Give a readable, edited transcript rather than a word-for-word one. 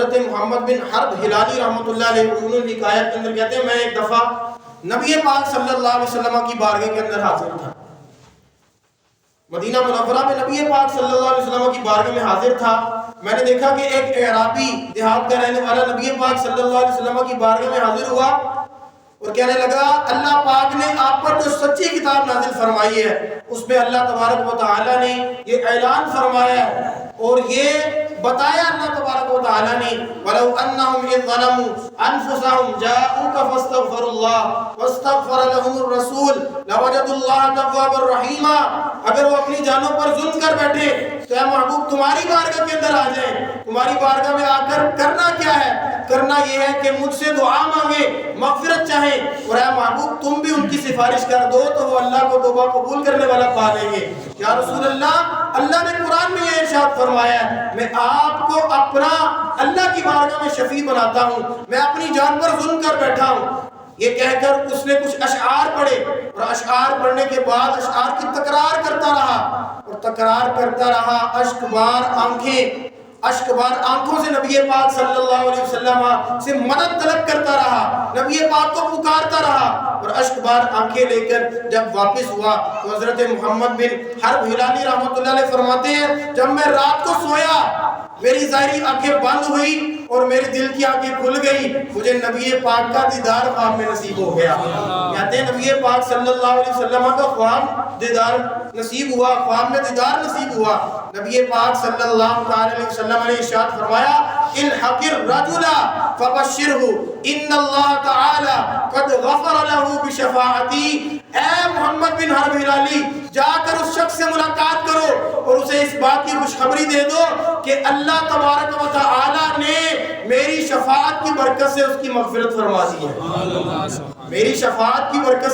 حضرت محمد بن حرب ہلالی رحمۃ اللہ علیہ انہوں نے حکایت کے اندر کہتے ہیں میں ایک دفعہ نبی پاک صلی اللہ علیہ وسلم کی بارگاہ کے اندر حاضر تھا، مدینہ منورہ میں نبی پاک صلی اللہ علیہ وسلم کی بارگاہ میں حاضر تھا. میں نے دیکھا کہ ایک اعرابی دیہات کا رہنے والا نبی پاک صلی اللہ علیہ وسلم کی بارگاہ میں حاضر ہوا اور کہنے لگا اللہ پاک نے آپ پر جو سچی کتاب نازل فرمائی ہے اس میں اللہ تبارک و تعالیٰ نے یہ اعلان فرمایا ہے اور یہ بتایا اللہ تبارک و تعالیٰ نے وَلَوْ أَنَّهُمْ إِذْ ظَلَمُوا أَنفُسَهُمْ جَاءُوكَ فَاسْتَغْفَرُوا اللَّهَ وَاسْتَغْفَرَ لَهُمُ الرَّسُولُ لَوَجَدُوا اللَّهَ تَوَّابًا رَحِيمًا. اگر وہ اپنی جانوں پر ظلم کر بیٹھے تو اے محبوب تمہاری بارگاہ کے اندر آ جائیں. تمہاری بارگاہ میں آ کر کرنا کیا ہے؟ کرنا یہ ہے کہ مجھ سے دعا مانگے، مغفرت چاہیں، اور اے محبوب تم بھی ان کی سفارش کر دو تو وہ اللہ کو توبہ قبول کرنے والا پا لیں گے. یا رسول اللہ، اللہ نے قرآن میں یہ ارشاد فرمایا ہے میں آپ کو اپنا اللہ کی بارگاہ میں شفیع بناتا ہوں، میں اپنی جان پر ظلم کر بیٹھا ہوں. یہ کہہ کر اس نے کچھ اشعار پڑھے اور اشعار پڑھنے کے بعد اشعار کی تکرار کرتا رہا اور تکرار کرتا رہا. اشک بار آنکھوں سے نبی پاک صلی اللہ علیہ وسلم سے مدد طلب کرتا رہا، نبی پاک کو پکارتا رہا اور اشک بار آنکھیں لے کر جب واپس ہوا تو حضرت محمد بن حرب ہلالی رحمۃ اللہ علیہ فرماتے ہیں جب میں رات کو سویا میری ظاہری آنکھیں بند ہوئی اور میرے دل کی آنکھیں کھل گئی، مجھے نبی پاک کا دیدار خواب میں نصیب ہو گیا. کہتے ہیں نبی پاک صلی اللہ علیہ وسلم کا خواب دیدار نصیب ہوا، خواب میں دیدار نصیب ہوا. نبی پاک صلی اللہ علیہ وسلم نے ارشاد فرمایا الحق الرجل فبشرہ ان اللہ تعالی قد غفر له بشفاعتی. اے محمد بن حرب ہلالی جا کر اس شخص سے ملاقات کرو اور اسے اس بات کی خوشخبری دے دو کہ اللہ تبارک و تعالی نے میری شفاعت کی برکت سے اس کی مغفرت فرما دی ہے. میری شفاعت کی برکت سے